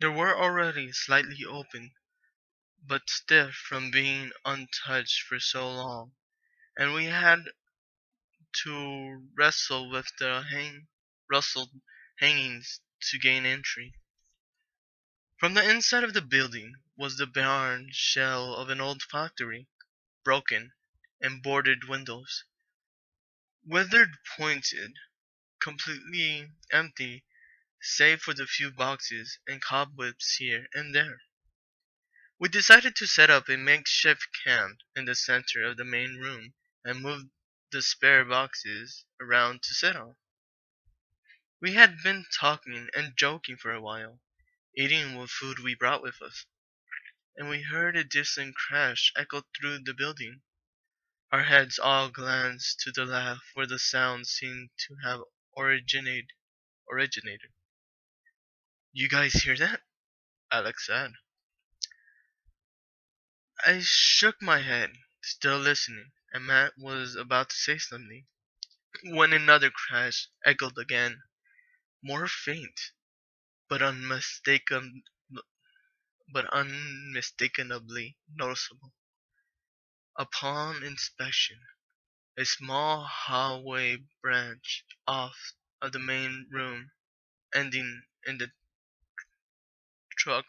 They were already slightly open, but stiff from being untouched for so long, and we had to wrestle with the rustled hangings to gain entry. From the inside of the building was the barren shell of an old factory, broken and boarded windows, weathered pointed, completely empty save for the few boxes and cobwebs here and there. We decided to set up a makeshift camp in the center of the main room and move the spare boxes around to sit on. We had been talking and joking for a while, eating what food we brought with us, and we heard a distant crash echo through the building. Our heads all glanced to the left where the sound seemed to have originated. You guys hear that? Alex said. I shook my head, still listening, and Matt was about to say something when another crash echoed again, more faint, but unmistakably noticeable. Upon inspection, a small hallway branched off of the main room, ending in the truck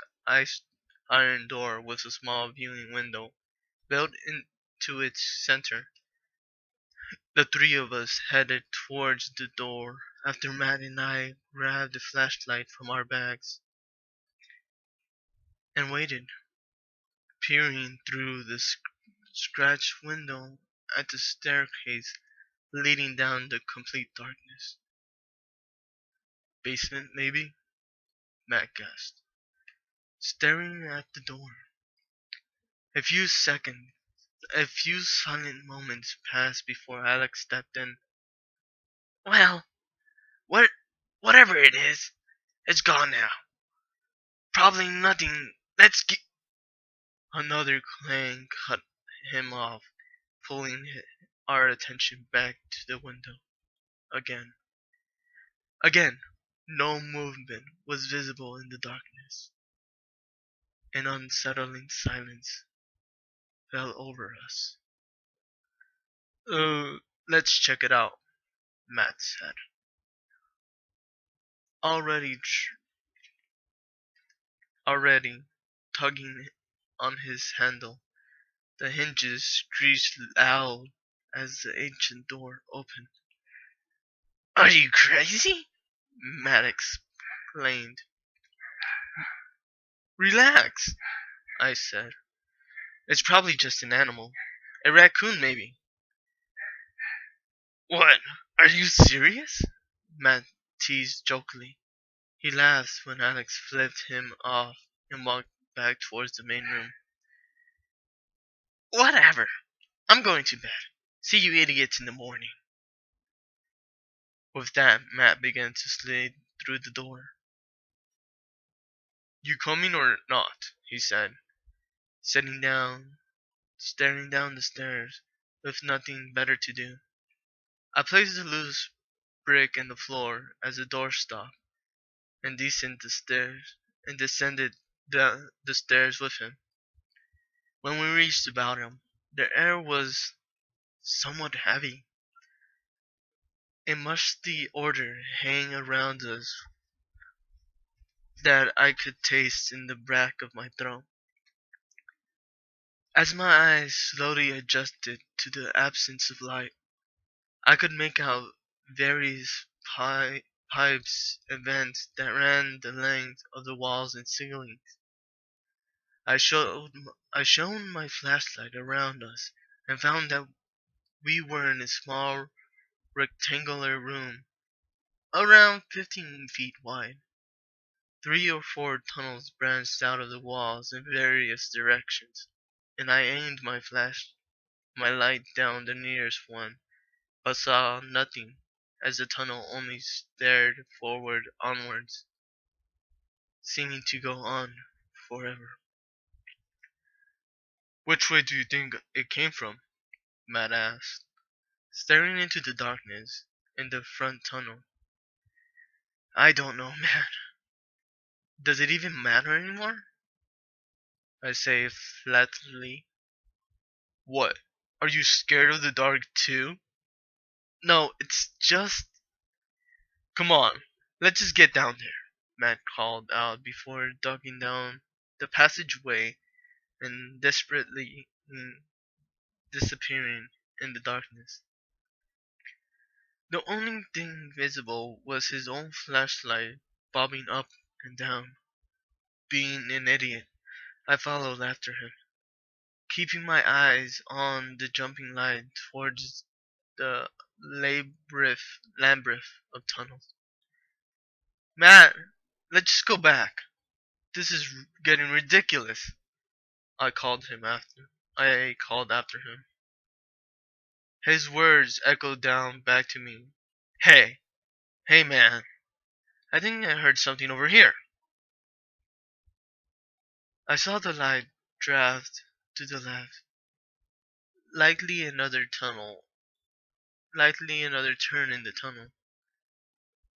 iron door with a small viewing window built into its center. The three of us headed towards the door after Matt and I grabbed a flashlight from our bags and waited, peering through the scratched window at the staircase leading down the complete darkness. Basement, maybe? Matt guessed, staring at the door. A few seconds, a few silent moments passed before Alex stepped in. Well, what, whatever it is, it's gone now. Probably nothing. Let's get. Another clang cut him off, pulling our attention back to the window. Again. Again, no movement was visible in the darkness. An unsettling silence fell over us. Let's check it out, Matt said, already, already tugging on his handle. The hinges screeched loud as the ancient door opened. Are you crazy? Matt exclaimed. Relax, I said. It's probably just an animal. A raccoon, maybe. What? Are you serious? Matt teased jokingly. He laughed when Alex flipped him off and walked back towards the main room. Whatever. I'm going to bed. See you idiots in the morning. With that, Matt began to slide through the door. You coming or not? He said, sitting down, staring down the stairs, with nothing better to do. I placed the loose brick in the floor as the door stopped, and descended the stairs with him. When we reached the bottom, the air was somewhat heavy. A musty odor hung around us that I could taste in the back of my throat. As my eyes slowly adjusted to the absence of light, I could make out various pipes and vents that ran the length of the walls and ceilings. I shone my flashlight around us and found that we were in a small rectangular room, around 15 feet wide. Three or four tunnels branched out of the walls in various directions, and I aimed my light down the nearest one, but saw nothing, as the tunnel only stared onwards, seeming to go on forever. Which way do you think it came from? Matt asked, staring into the darkness in the front tunnel. I don't know, man. Does it even matter anymore? I say flatly. What? Are you scared of the dark too? No, it's just. Come on, let's just get down there, Matt called out before ducking down the passageway and desperately disappearing in the darkness. The only thing visible was his own flashlight bobbing up and down. Being an idiot, I followed after him, keeping my eyes on the jumping light towards the labyrinth of tunnels. Matt, let's just go back. This is getting ridiculous. I called him after. I called after him. His words echoed down back to me. Hey, hey man, I think I heard something over here. I saw the light draft to the left, likely another tunnel, likely another turn in the tunnel,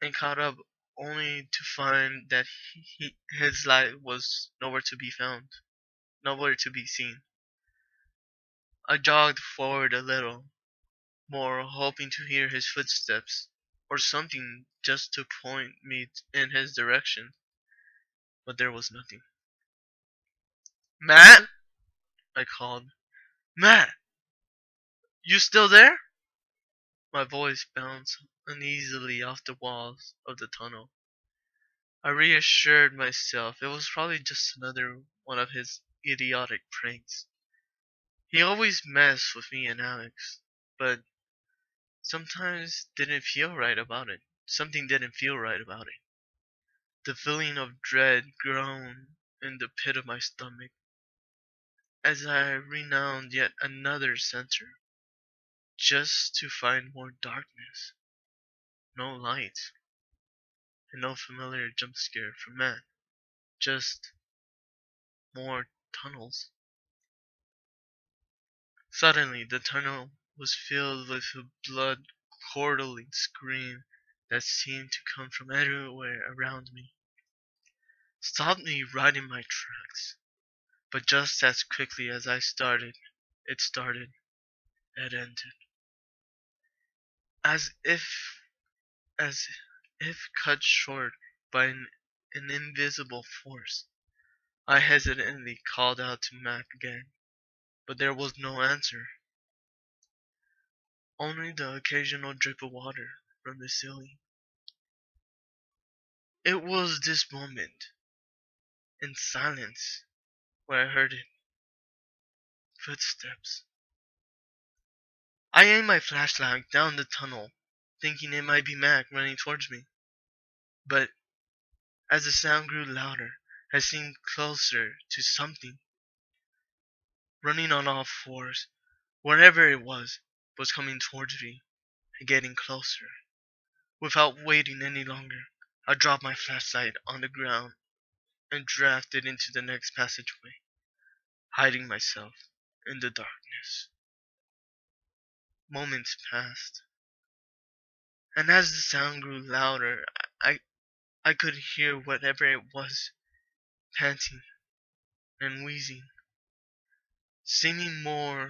and caught up only to find that his light was nowhere to be found, nowhere to be seen. I jogged forward a little more, hoping to hear his footsteps or something just to point me in his direction, but there was nothing. Matt? I called. Matt, you still there? My voice bounced uneasily off the walls of the tunnel. I reassured myself it was probably just another one of his idiotic pranks. He always messed with me and Alex, but sometimes didn't feel right about it. Something didn't feel right about it. The feeling of dread grown in the pit of my stomach as I renewed yet another sensor, just to find more darkness, no light, and no familiar jump scare from man, just more tunnels. Suddenly, the tunnel was filled with a blood-curdling scream that seemed to come from everywhere around me. Stopped me right in my tracks. But just as quickly as I started, it started, it ended. As if, as if cut short by an invisible force. I hesitantly called out to Mac again, but there was no answer. Only the occasional drip of water from the ceiling. It was this moment, in silence, where I heard it. Footsteps. I aimed my flashlight down the tunnel, thinking it might be Mac running towards me. But as the sound grew louder, I seemed closer to something, running on all fours. Whatever it was coming towards me and getting closer. Without waiting any longer, I dropped my flashlight on the ground and drafted into the next passageway, hiding myself in the darkness. Moments passed, and as the sound grew louder, I could hear whatever it was panting and wheezing, seeming more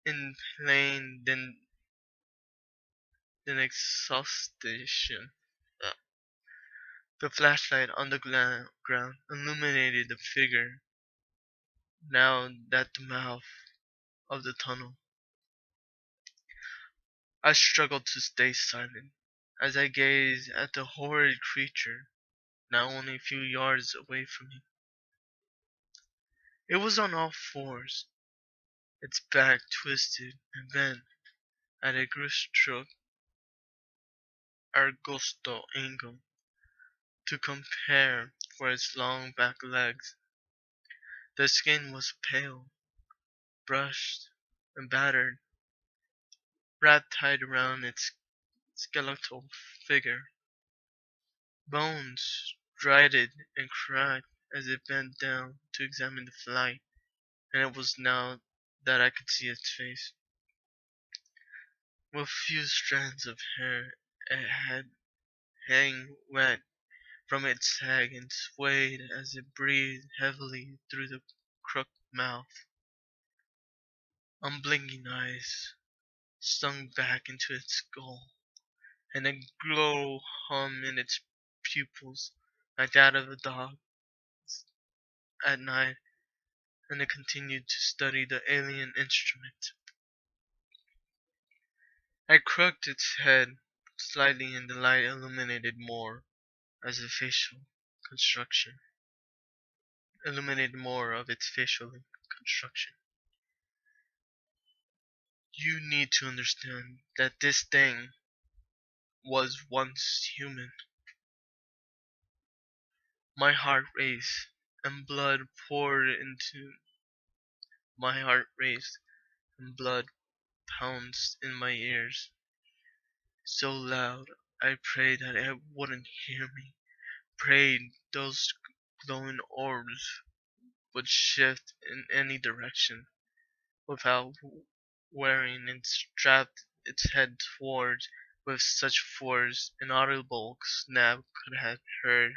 in pain than exhaustion. Uh, The flashlight on the ground illuminated the figure now at the mouth of the tunnel. I struggled to stay silent as I gazed at the horrid creature now only a few yards away from me. It was on all fours, its back twisted and bent at a grotesque argosto angle to compare for its long back legs. The skin was pale, brushed, and battered, wrapped tight around its skeletal figure. Bones dried and cracked as it bent down to examine the fly, and it was now that I could see its face. With few strands of hair it had hang wet From it sagged and swayed as it breathed heavily through the crooked mouth. Unblinking eyes sunk back into its skull, and a glow hum in its pupils like that of a dog at night, and it continued to study the alien instrument. I crooked its head slightly and the light illuminated more as a facial construction. Illuminated more of its facial construction. You need to understand that this thing was once human. My heart raced and blood poured into my heart raced and blood pounced in my ears so loud I prayed that it wouldn't hear me. Prayed those glowing orbs would shift in any direction without wearing and strapped its head towards with such force an audible snap could have heard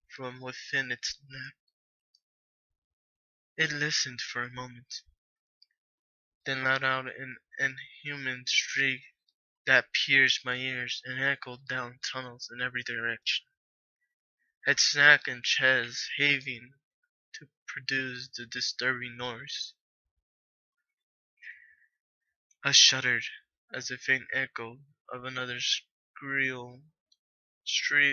from within its neck. It listened for a moment, then let out an inhuman shriek that pierced my ears and echoed down tunnels in every direction. Its neck and chest heaving to produce the disturbing noise. I shuddered as a faint echo of another shriek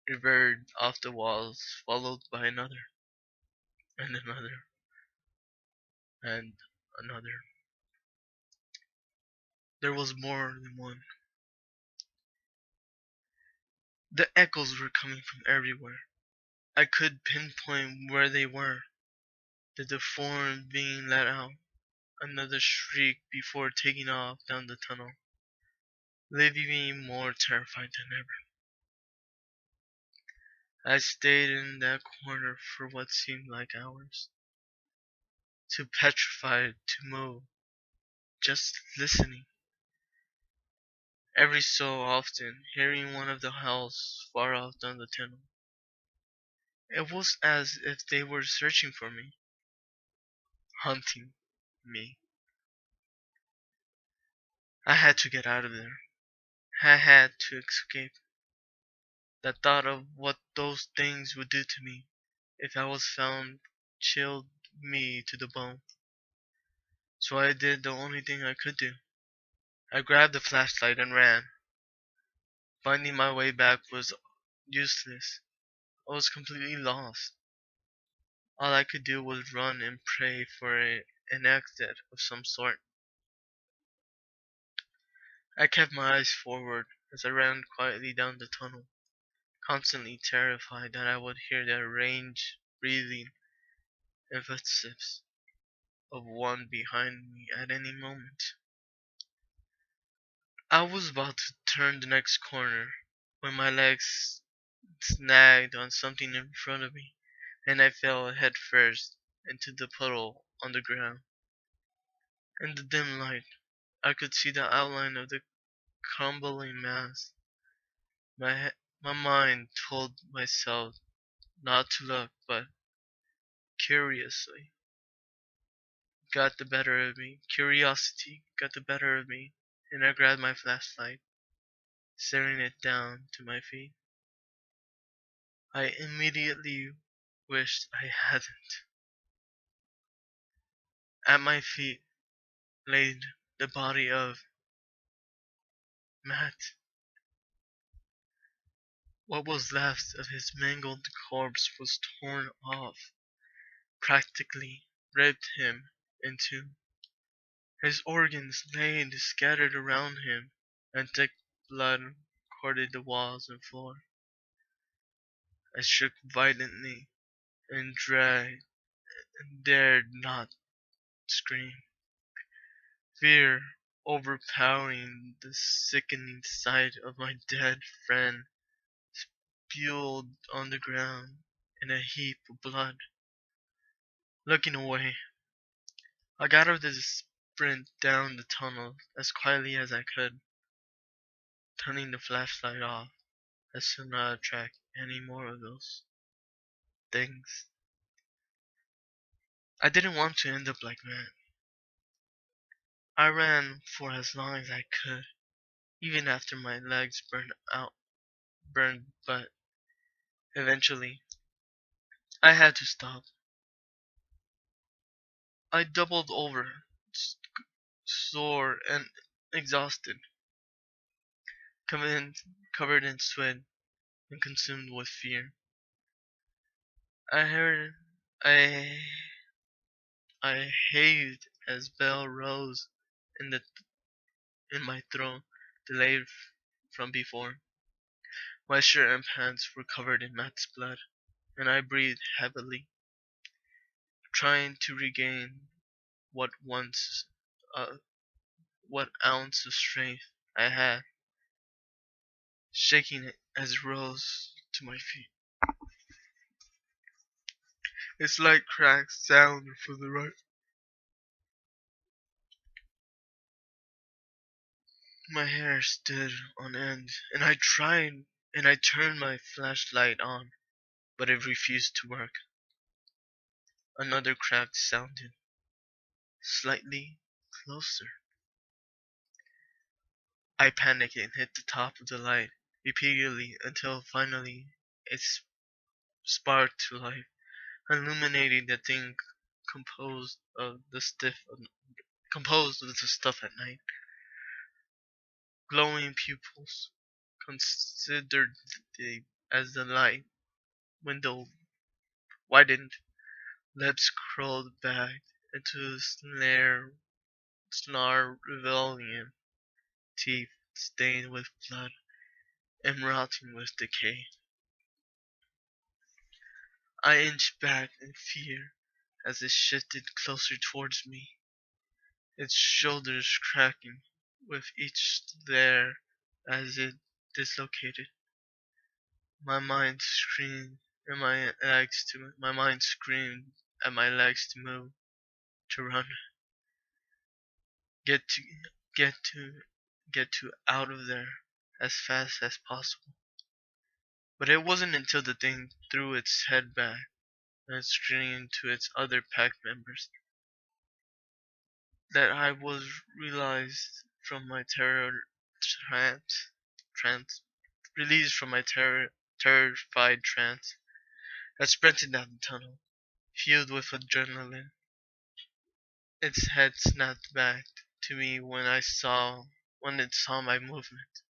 reverberated off the walls, followed by another, and another, and another. There was more than one. The echoes were coming from everywhere. I could pinpoint where they were. The deformed being let out another shriek before taking off down the tunnel, leaving me more terrified than ever. I stayed in that corner for what seemed like hours, too petrified to move, just listening. Every so often, hearing one of the howls far off down the tunnel. It was as if they were searching for me, hunting me. I had to get out of there. I had to escape. The thought of what those things would do to me if I was found chilled me to the bone. So I did the only thing I could do. I grabbed the flashlight and ran. Finding my way back was useless. I was completely lost. All I could do was run and pray for an exit of some sort. I kept my eyes forward as I ran quietly down the tunnel, constantly terrified that I would hear the arranged breathing and footsteps of one behind me at any moment. I was about to turn the next corner when my legs snagged on something in front of me, and I fell head first into the puddle on the ground. In the dim light, I could see the outline of the crumbling mass. My mind told myself not to look, but curiously got the better of me. Curiosity got the better of me, and I grabbed my flashlight, staring it down to my feet. I immediately wished I hadn't. At my feet lay the body of Matt. What was left of his mangled corpse was torn off, practically ripped him in two. His organs lay scattered around him, and thick blood corded the walls and floor. I shook violently and dragged and dared not scream. Fear overpowering the sickening sight of my dead friend spewed on the ground in a heap of blood. Looking away, I got up to sprint down the tunnel as quietly as I could, turning the flashlight off. Let's not attract any more of those things. I didn't want to end up like that. I ran for as long as I could, even after my legs burned, but eventually I had to stop. I doubled over, sore and exhausted, covered covered in sweat and consumed with fear. I heard I I heaved as bell rose in the in my throat, delayed from before. My shirt and pants were covered in Matt's blood, and I breathed heavily, trying to regain what once uh, what ounce of strength I had, shaking it as it rose to my feet. Its light cracked sound from the right. My hair stood on end, and I turned my flashlight on, but it refused to work. Another crack sounded, slightly closer. I panicked and hit the top of the light repeatedly until finally it sparked to life, illuminating the thing composed of the stiff composed of the stuff at night. Glowing pupils considered as the light window widened, lips curled back into a snarl rebellion, teeth stained with blood and rotting with decay. I inched back in fear as it shifted closer towards me, its shoulders cracking with each stare as it dislocated. My mind screamed my mind screamed at my legs to move, to run, get to get to get to out of there as fast as possible. But it wasn't until the thing threw its head back and screamed to its other pack members that I was trance, trance, released from my terrified trance. I sprinted down the tunnel, fueled with adrenaline. Its head snapped back to me when it saw my movement.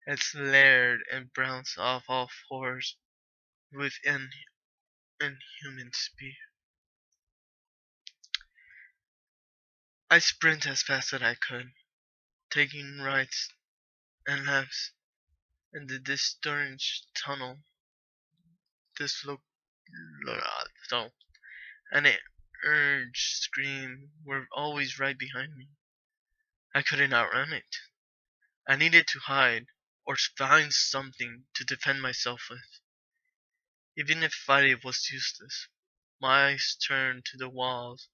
It glared and bounced off all fours with inhuman speed. I sprinted as fast as I could, taking rights and lefts in the distorted tunnel. This looked so, and an urge scream were always right behind me. I couldn't outrun it. I needed to hide or find something to defend myself with. Even if fighting was useless, my eyes turned to the walls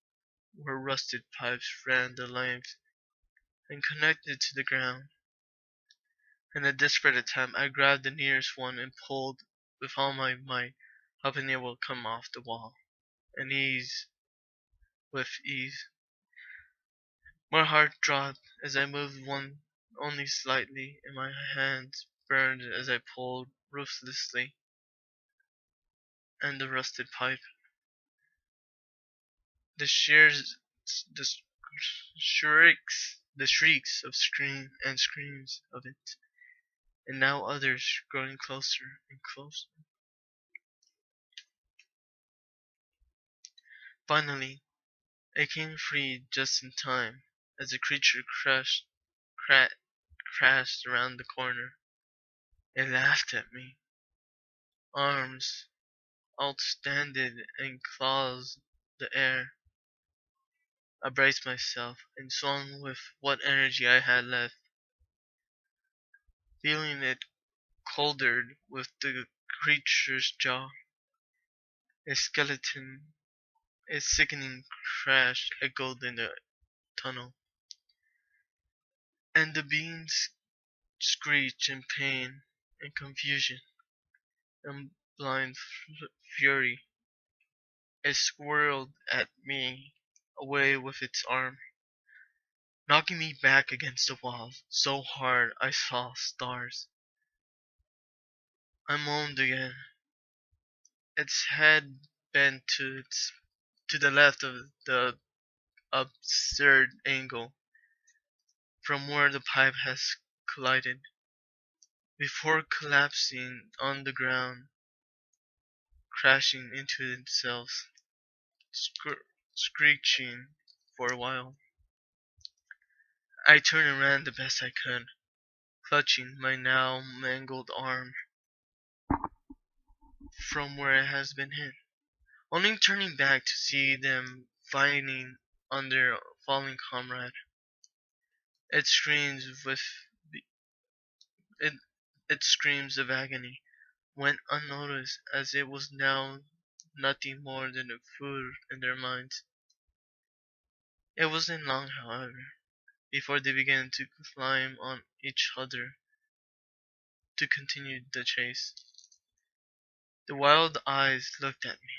where rusted pipes ran the length and connected to the ground. In a desperate attempt, I grabbed the nearest one and pulled with all my might, hoping it would come off the wall and ease. My heart dropped as I moved one only slightly, and my hands burned as I pulled ruthlessly and the rusted pipe. The shears, the shrieks of screams of it, and now others growing closer and closer. Finally, I came free just in time as the creature cra- crashed around the corner. It laughed at me, arms outstanded and claws the air. I braced myself and swung with what energy I had left, feeling it coldered with the creature's jaw. A skeleton, a sickening crash echoed in the tunnel, and the beings screeched in pain in confusion and blind fury. It swirled at me away with its arm, knocking me back against the wall so hard I saw stars. I moaned again, its head bent to the left of the absurd angle from where the pipe has collided, before collapsing on the ground, crashing into itself, screeching for a while. I turned and ran the best I could, clutching my now mangled arm from where it has been hit, only turning back to see them fighting on their fallen comrade. It screams with it, its screams of agony went unnoticed as it was now nothing more than the food in their minds. It wasn't long, however, before they began to climb on each other to continue the chase. The wild eyes looked at me.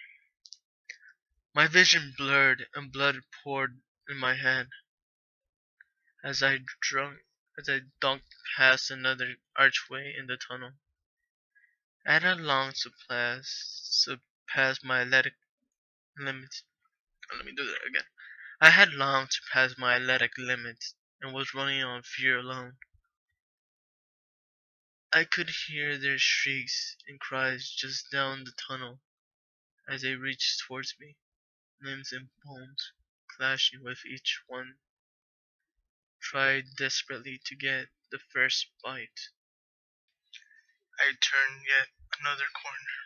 My vision blurred and blood poured in my head as as I dunked past another archway in the tunnel. I had long surpassed my athletic limits. Let me do that again. I had long surpassed my athletic limits and was running on fear alone. I could hear their shrieks and cries just down the tunnel as they reached towards me, limbs and bones clashing with each one, tried desperately to get the first bite. I turned yet another corner,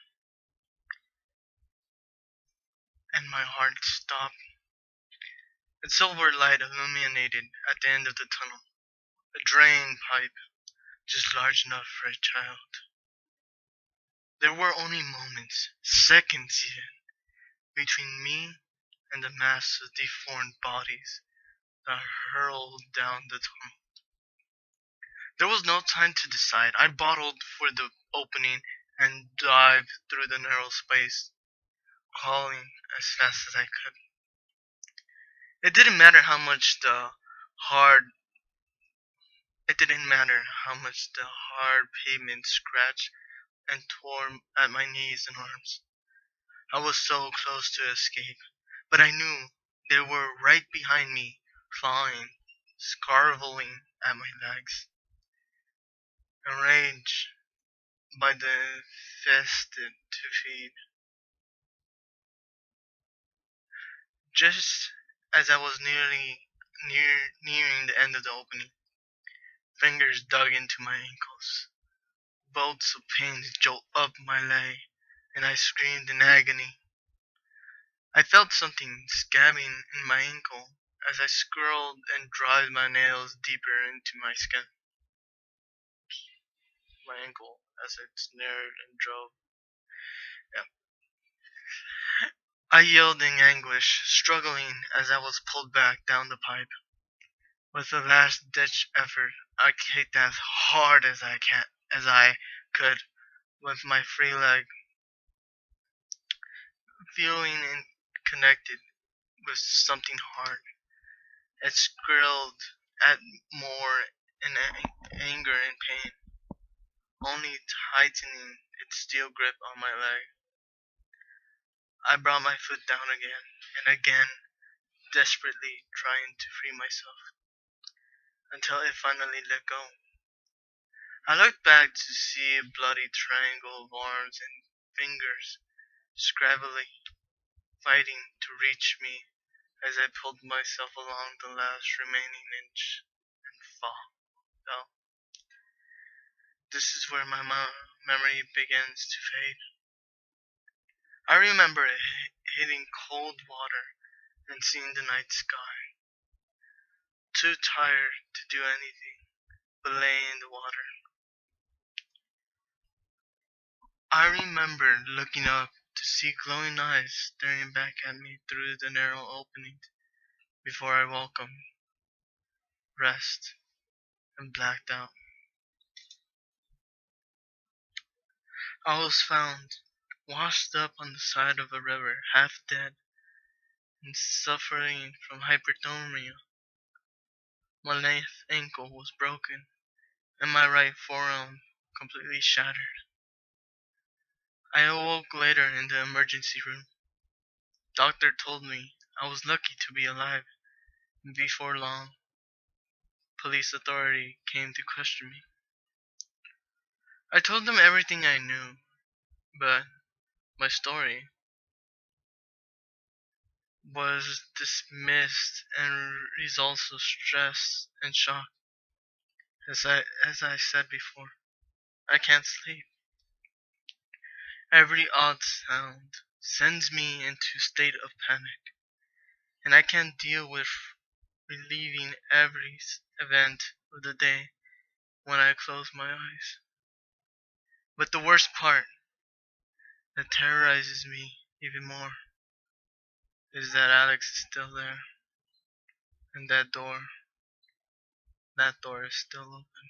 and my heart stopped. A silver light illuminated at the end of the tunnel, a drain pipe just large enough for a child. There were only moments, seconds even, between me and the mass of deformed bodies that hurled down the tunnel. There was no time to decide. I bottled for the opening and dived through the narrow space, crawling as fast as I could. It didn't matter how much hard it didn't matter how much the hard pavement scratched and tore at my knees and arms. I was so close to escape, but I knew they were right behind me, clawing, scarveling at my legs. Enraged by the infested to feed. Just as I was nearing the end of the opening, fingers dug into my ankles. Bolts of pain jolt up my leg, and I screamed in agony. I felt something scabbing in my ankle as I scrawled and drive my nails deeper into my ankle as it snared and drove. Yeah. I yelled in anguish, struggling as I was pulled back down the pipe. With a last ditch effort, I kicked as hard as I could with my free leg, feeling connected with something hard. It squealed at more in anger and pain, only tightening its steel grip on my leg. I brought my foot down again and again, desperately trying to free myself, until it finally let go. I looked back to see a bloody triangle of arms and fingers scrabbling, fighting to reach me as I pulled myself along the last remaining inch and fell. This is where my memory begins to fade. I remember hitting cold water and seeing the night sky, too tired to do anything but lay in the water. I remember looking up to see glowing eyes staring back at me through the narrow opening before I welcomed rest and blacked out. I was found washed up on the side of a river, half dead and suffering from hyperthermia. My left ankle was broken and my right forearm completely shattered. I awoke later in the emergency room. Doctor told me I was lucky to be alive, and before long, police authority came to question me. I told them everything I knew, but my story was dismissed and results of stress and shock. As I said before, I can't sleep. Every odd sound sends me into a state of panic, and I can't deal with reliving every event of the day when I close my eyes. But the worst part that terrorizes me even more is that Alex is still there, and that door is still open.